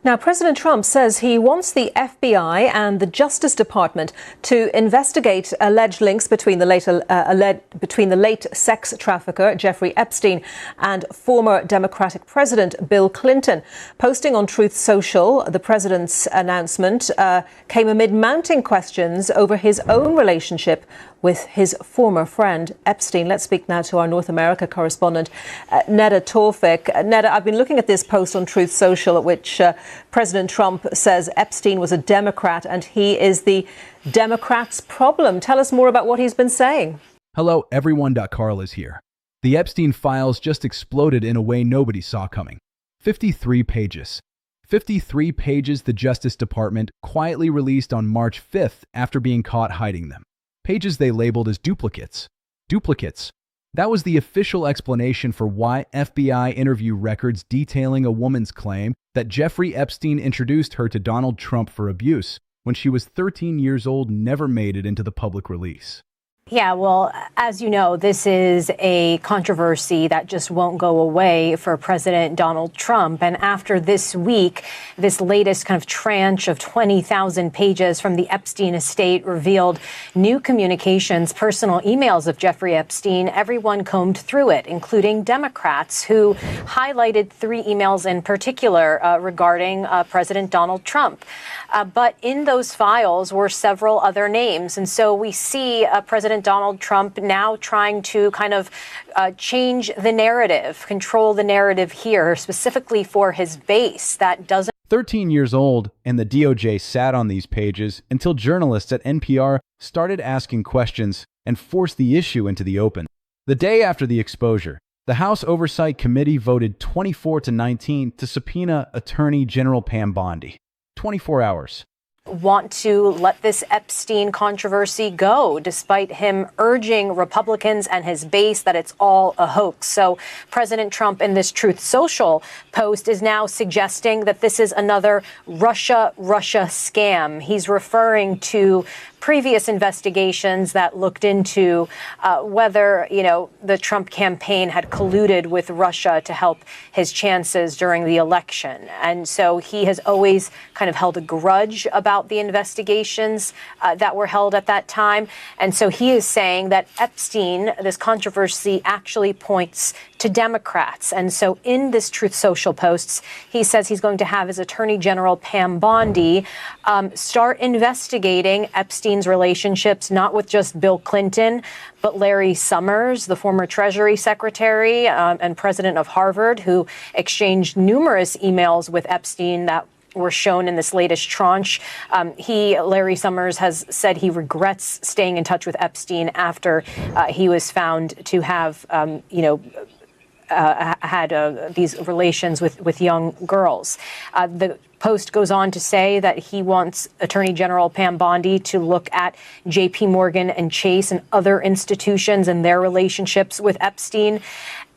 Now, President Trump says he wants the FBI and the Justice Department to investigate alleged links between the late sex trafficker Jeffrey Epstein and former Democratic President Bill Clinton. Posting on Truth Social, the president's announcement came amid mounting questions over his own relationship with his former friend Epstein. Let's speak now to our North America correspondent, Neda Tawfik. Neda, I've been looking at this post on Truth Social, at which President Trump says Epstein was a Democrat and he is the Democrats' problem. Tell us more about what he's been saying. Hello, everyone. Carl is here. The Epstein files just exploded in a way nobody saw coming. 53 pages. 53 pages the Justice Department quietly released on March 5th after being caught hiding them. Pages they labeled as duplicates. Duplicates. That was the official explanation for why FBI interview records detailing a woman's claim that Jeffrey Epstein introduced her to Donald Trump for abuse when she was 13 years old never made it into the public release. Yeah, well, as you know, this is a controversy that just won't go away for President Donald Trump. And after this week, this latest kind of tranche of 20,000 pages from the Epstein estate revealed new communications, personal emails of Jeffrey Epstein. Everyone combed through it, including Democrats, who highlighted 3 emails in particular regarding President Donald Trump. But in those files were several other names. And so we see President Donald Trump now trying to kind of change the narrative, control the narrative here, specifically for his base that doesn't. 13 years old, and the DOJ sat on these pages until journalists at NPR started asking questions and forced the issue into the open. The day after the exposure, the House Oversight Committee voted 24-19 to subpoena Attorney General Pam Bondi. 24 hours. Want to let this Epstein controversy go, despite him urging Republicans and his base that it's all a hoax. So President Trump in this Truth Social post is now suggesting that this is another Russia scam. He's referring to previous investigations that looked into whether, the Trump campaign had colluded with Russia to help his chances during the election. And so he has always kind of held a grudge about the investigations that were held at that time. And so he is saying that Epstein, this controversy, actually points to Democrats. And so in this Truth Social posts, he says he's going to have his Attorney General Pam Bondi start investigating Epstein's relationships, not with just Bill Clinton, but Larry Summers, the former Treasury Secretary and president of Harvard, who exchanged numerous emails with Epstein that were shown in this latest tranche. Larry Summers, has said he regrets staying in touch with Epstein after he was found to have, had these relations with young girls. The Post goes on to say that he wants Attorney General Pam Bondi to look at J.P. Morgan and Chase and other institutions and their relationships with Epstein.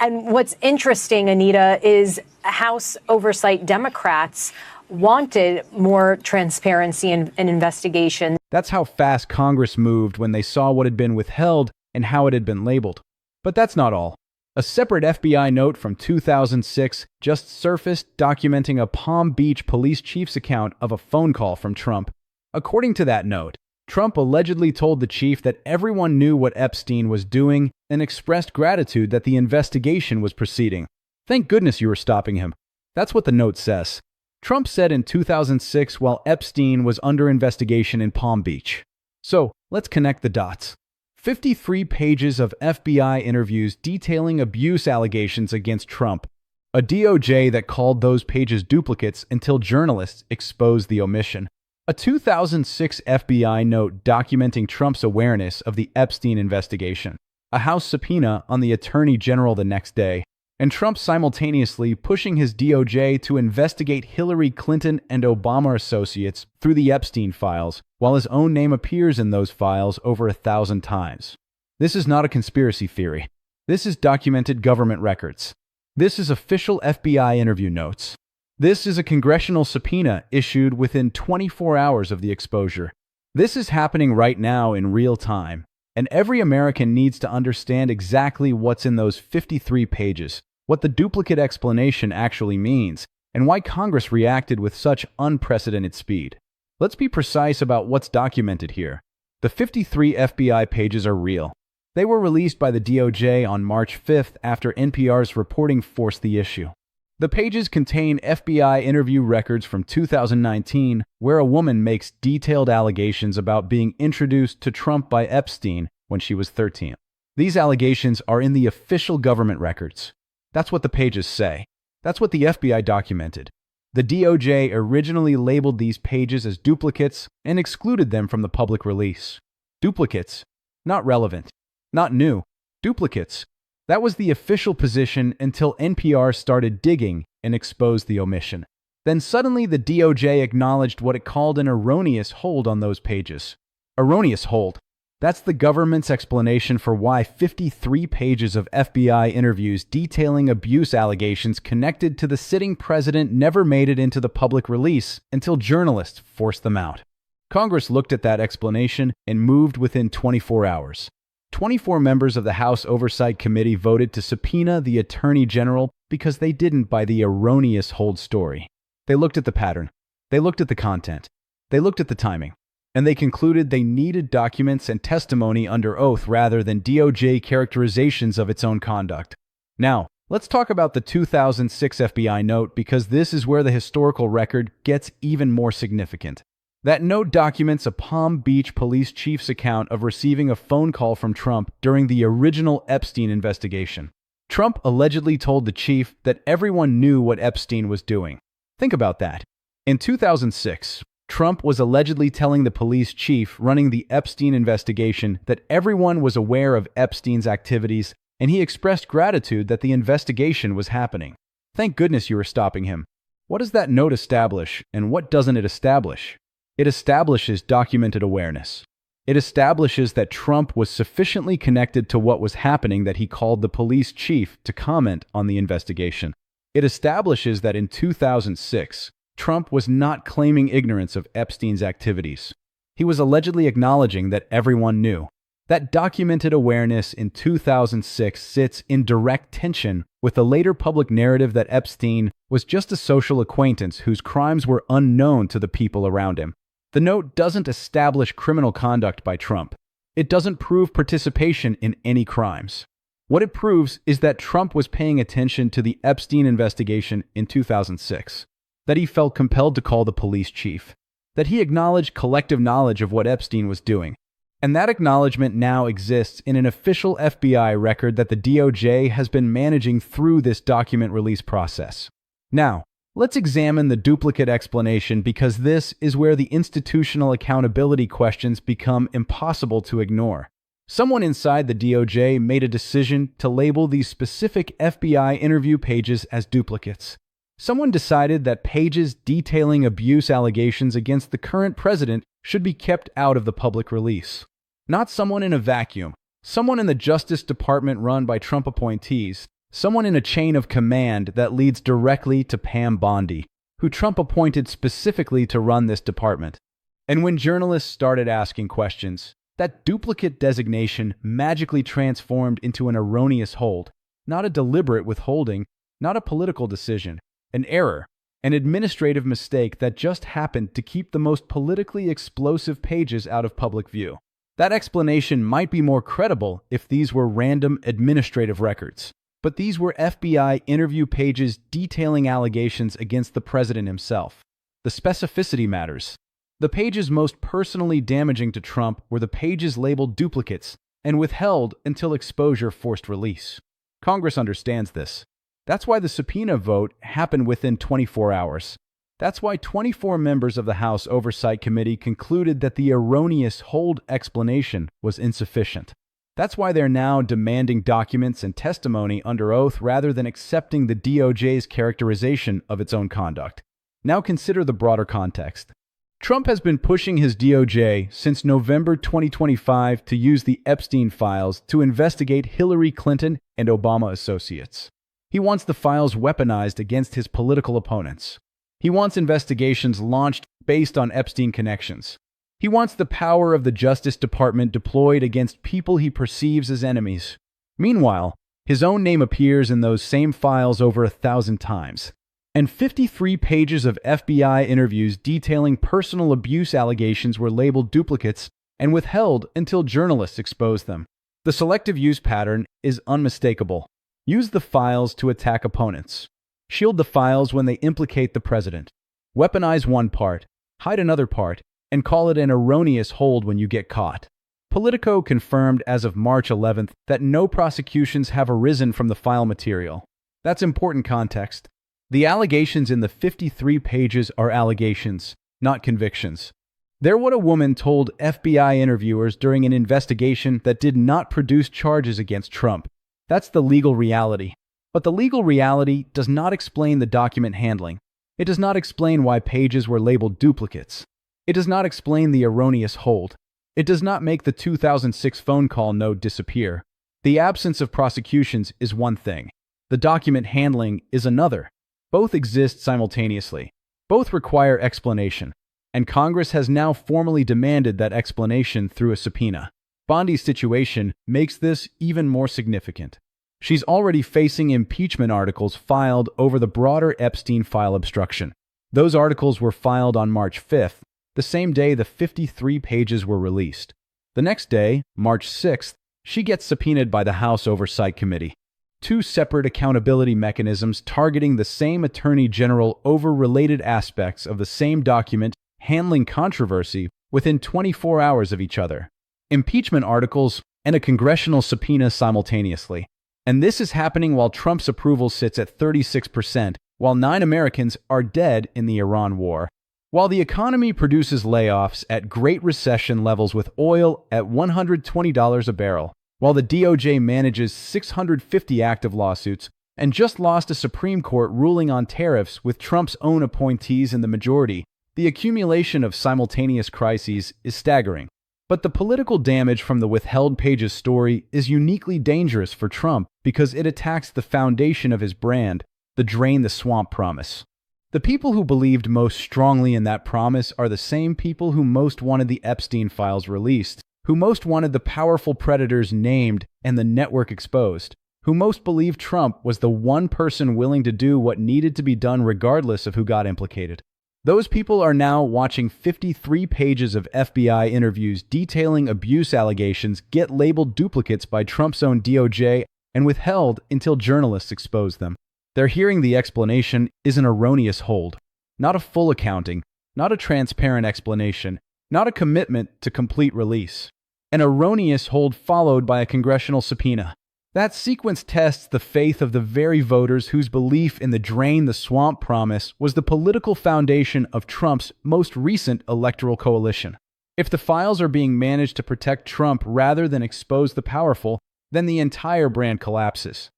And what's interesting, Anita, is House Oversight Democrats wanted more transparency and investigation. That's how fast Congress moved when they saw what had been withheld and how it had been labeled. But that's not all. A separate FBI note from 2006 just surfaced documenting a Palm Beach police chief's account of a phone call from Trump. According to that note, Trump allegedly told the chief that everyone knew what Epstein was doing and expressed gratitude that the investigation was proceeding. Thank goodness you were stopping him. That's what the note says. Trump said in 2006 while Epstein was under investigation in Palm Beach. So, let's connect the dots. 53 pages of FBI interviews detailing abuse allegations against Trump. A DOJ that called those pages duplicates until journalists exposed the omission. A 2006 FBI note documenting Trump's awareness of the Epstein investigation. A House subpoena on the Attorney General the next day. And Trump simultaneously pushing his DOJ to investigate Hillary Clinton and Obama associates through the Epstein files, while his own name appears in those files over 1,000 times. This is not a conspiracy theory. This is documented government records. This is official FBI interview notes. This is a congressional subpoena issued within 24 hours of the exposure. This is happening right now in real time, and every American needs to understand exactly what's in those 53 pages. What the duplicate explanation actually means, and why Congress reacted with such unprecedented speed. Let's be precise about what's documented here. The 53 FBI pages are real. They were released by the DOJ on March 5th after NPR's reporting forced the issue. The pages contain FBI interview records from 2019, where a woman makes detailed allegations about being introduced to Trump by Epstein when she was 13. These allegations are in the official government records. That's what the pages say. That's what the FBI documented. The DOJ originally labeled these pages as duplicates and excluded them from the public release. Duplicates, not relevant, not new. Duplicates. That was the official position until NPR started digging and exposed the omission. Then suddenly the DOJ acknowledged what it called an erroneous hold on those pages. Erroneous hold. That's the government's explanation for why 53 pages of FBI interviews detailing abuse allegations connected to the sitting president never made it into the public release until journalists forced them out. Congress looked at that explanation and moved within 24 hours. 24 members of the House Oversight Committee voted to subpoena the Attorney General because they didn't buy the erroneous hold story. They looked at the pattern. They looked at the content. They looked at the timing. And they concluded they needed documents and testimony under oath rather than DOJ characterizations of its own conduct. Now, let's talk about the 2006 FBI note because this is where the historical record gets even more significant. That note documents a Palm Beach police chief's account of receiving a phone call from Trump during the original Epstein investigation. Trump allegedly told the chief that everyone knew what Epstein was doing. Think about that. In 2006, Trump was allegedly telling the police chief running the Epstein investigation that everyone was aware of Epstein's activities, and he expressed gratitude that the investigation was happening. Thank goodness you were stopping him. What does that note establish, and what doesn't it establish? It establishes documented awareness. It establishes that Trump was sufficiently connected to what was happening that he called the police chief to comment on the investigation. It establishes that in 2006, Trump was not claiming ignorance of Epstein's activities. He was allegedly acknowledging that everyone knew. That documented awareness in 2006 sits in direct tension with the later public narrative that Epstein was just a social acquaintance whose crimes were unknown to the people around him. The note doesn't establish criminal conduct by Trump. It doesn't prove participation in any crimes. What it proves is that Trump was paying attention to the Epstein investigation in 2006, that he felt compelled to call the police chief, that he acknowledged collective knowledge of what Epstein was doing, and that acknowledgement now exists in an official FBI record that the DOJ has been managing through this document release process. Now, let's examine the duplicate explanation because this is where the institutional accountability questions become impossible to ignore. Someone inside the DOJ made a decision to label these specific FBI interview pages as duplicates. Someone decided that pages detailing abuse allegations against the current president should be kept out of the public release. Not someone in a vacuum, someone in the Justice Department run by Trump appointees, someone in a chain of command that leads directly to Pam Bondi, who Trump appointed specifically to run this department. And when journalists started asking questions, that duplicate designation magically transformed into an erroneous hold, not a deliberate withholding, not a political decision, an error, an administrative mistake that just happened to keep the most politically explosive pages out of public view. That explanation might be more credible if these were random administrative records. But these were FBI interview pages detailing allegations against the president himself. The specificity matters. The pages most personally damaging to Trump were the pages labeled duplicates and withheld until exposure forced release. Congress understands this. That's why the subpoena vote happened within 24 hours. That's why 24 members of the House Oversight Committee concluded that the erroneous hold explanation was insufficient. That's why they're now demanding documents and testimony under oath rather than accepting the DOJ's characterization of its own conduct. Now consider the broader context. Trump has been pushing his DOJ since November 2025 to use the Epstein files to investigate Hillary Clinton and Obama associates. He wants the files weaponized against his political opponents. He wants investigations launched based on Epstein connections. He wants the power of the Justice Department deployed against people he perceives as enemies. Meanwhile, his own name appears in those same files over 1,000 times. And 53 pages of FBI interviews detailing personal abuse allegations were labeled duplicates and withheld until journalists exposed them. The selective use pattern is unmistakable. Use the files to attack opponents. Shield the files when they implicate the president. Weaponize one part, hide another part, and call it an erroneous hold when you get caught. Politico confirmed as of March 11th that no prosecutions have arisen from the file material. That's important context. The allegations in the 53 pages are allegations, not convictions. They're what a woman told FBI interviewers during an investigation that did not produce charges against Trump. That's the legal reality. But the legal reality does not explain the document handling. It does not explain why pages were labeled duplicates. It does not explain the erroneous hold. It does not make the 2006 phone call note disappear. The absence of prosecutions is one thing. The document handling is another. Both exist simultaneously. Both require explanation. And Congress has now formally demanded that explanation through a subpoena. Bondi's situation makes this even more significant. She's already facing impeachment articles filed over the broader Epstein file obstruction. Those articles were filed on March 5th, the same day the 53 pages were released. The next day, March 6th, she gets subpoenaed by the House Oversight Committee. Two separate accountability mechanisms targeting the same attorney general over related aspects of the same document handling controversy within 24 hours of each other. Impeachment articles and a congressional subpoena simultaneously. And this is happening while Trump's approval sits at 36%, while 9 Americans are dead in the Iran war. While the economy produces layoffs at Great Recession levels with oil at $120 a barrel, while the DOJ manages 650 active lawsuits and just lost a Supreme Court ruling on tariffs with Trump's own appointees in the majority, the accumulation of simultaneous crises is staggering. But the political damage from the withheld pages story is uniquely dangerous for Trump because it attacks the foundation of his brand, the drain the swamp promise. The people who believed most strongly in that promise are the same people who most wanted the Epstein files released, who most wanted the powerful predators named and the network exposed, who most believed Trump was the one person willing to do what needed to be done regardless of who got implicated. Those people are now watching 53 pages of FBI interviews detailing abuse allegations get labeled duplicates by Trump's own DOJ and withheld until journalists expose them. They're hearing the explanation is an erroneous hold, not a full accounting, not a transparent explanation, not a commitment to complete release. An erroneous hold followed by a congressional subpoena. That sequence tests the faith of the very voters whose belief in the drain the swamp promise was the political foundation of Trump's most recent electoral coalition. If the files are being managed to protect Trump rather than expose the powerful, then the entire brand collapses.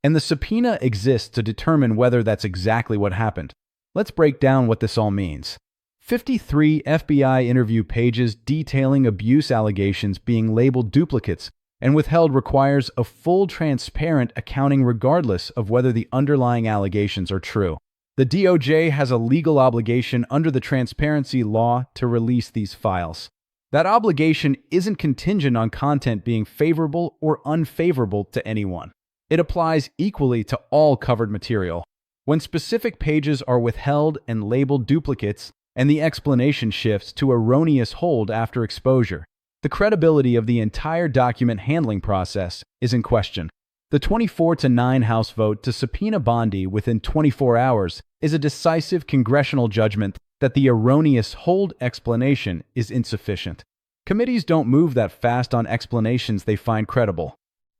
And the subpoena exists to determine whether that's exactly what happened. Let's break down what this all means. 53 FBI interview pages detailing abuse allegations being labeled duplicates and withheld requires a full, transparent accounting regardless of whether the underlying allegations are true. The DOJ has a legal obligation under the transparency law to release these files. That obligation isn't contingent on content being favorable or unfavorable to anyone. It applies equally to all covered material. When specific pages are withheld and labeled duplicates, and the explanation shifts to erroneous hold after exposure, the credibility of the entire document handling process is in question. The 24-9 House vote to subpoena Bondi within 24 hours is a decisive congressional judgment that the erroneous hold explanation is insufficient. Committees don't move that fast on explanations they find credible.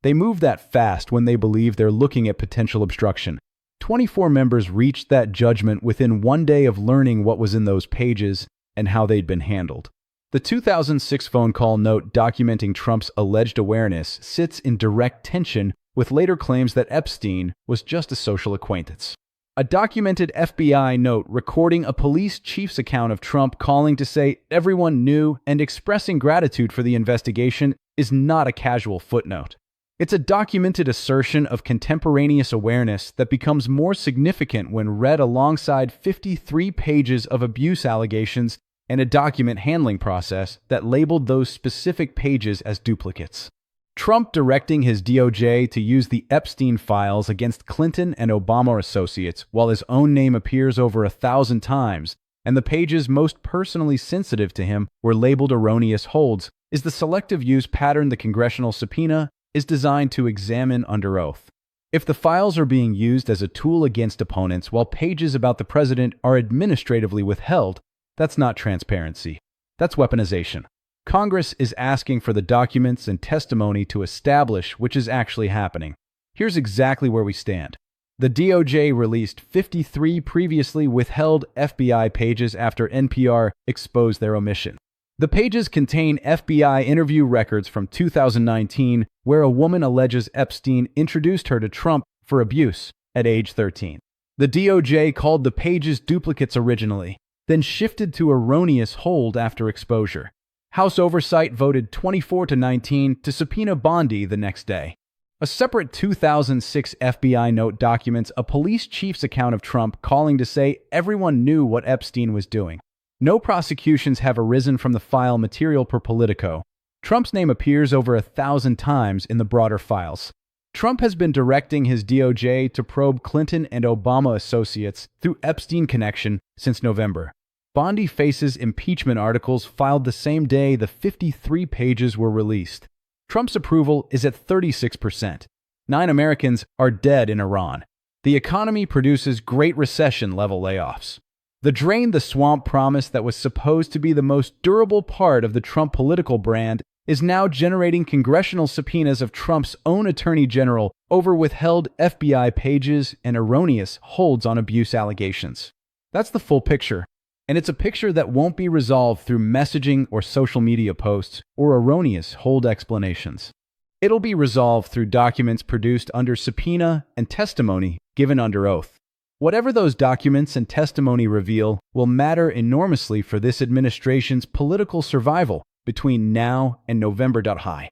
They move that fast when they believe they're looking at potential obstruction. 24 members reached that judgment within one day of learning what was in those pages and how they'd been handled. The 2006 phone call note documenting Trump's alleged awareness sits in direct tension with later claims that Epstein was just a social acquaintance. A documented FBI note recording a police chief's account of Trump calling to say everyone knew and expressing gratitude for the investigation is not a casual footnote. It's a documented assertion of contemporaneous awareness that becomes more significant when read alongside 53 pages of abuse allegations and a document handling process that labeled those specific pages as duplicates. Trump directing his DOJ to use the Epstein files against Clinton and Obama associates while his own name appears over 1,000 times, and the pages most personally sensitive to him were labeled erroneous holds, is the selective use pattern the congressional subpoena is designed to examine under oath. If the files are being used as a tool against opponents while pages about the president are administratively withheld, that's not transparency. That's weaponization. Congress is asking for the documents and testimony to establish which is actually happening. Here's exactly where we stand. The DOJ released 53 previously withheld FBI pages after NPR exposed their omission. The pages contain FBI interview records from 2019 where a woman alleges Epstein introduced her to Trump for abuse at age 13. The DOJ called the pages duplicates originally, then shifted to erroneous hold after exposure. House Oversight voted 24-19 to subpoena Bondi the next day. A separate 2006 FBI note documents a police chief's account of Trump calling to say everyone knew what Epstein was doing. No prosecutions have arisen from the file material per Politico. Trump's name appears over 1,000 times in the broader files. Trump has been directing his DOJ to probe Clinton and Obama associates through Epstein connection since November. Bondi faces impeachment articles filed the same day the 53 pages were released. Trump's approval is at 36%. 9 Americans are dead in Iran. The economy produces Great Recession-level layoffs. The drain the swamp promise that was supposed to be the most durable part of the Trump political brand is now generating congressional subpoenas of Trump's own attorney general over withheld FBI pages and erroneous holds on abuse allegations. That's the full picture. And it's a picture that won't be resolved through messaging or social media posts or erroneous hold explanations. It'll be resolved through documents produced under subpoena and testimony given under oath. Whatever those documents and testimony reveal will matter enormously for this administration's political survival between now and November. High.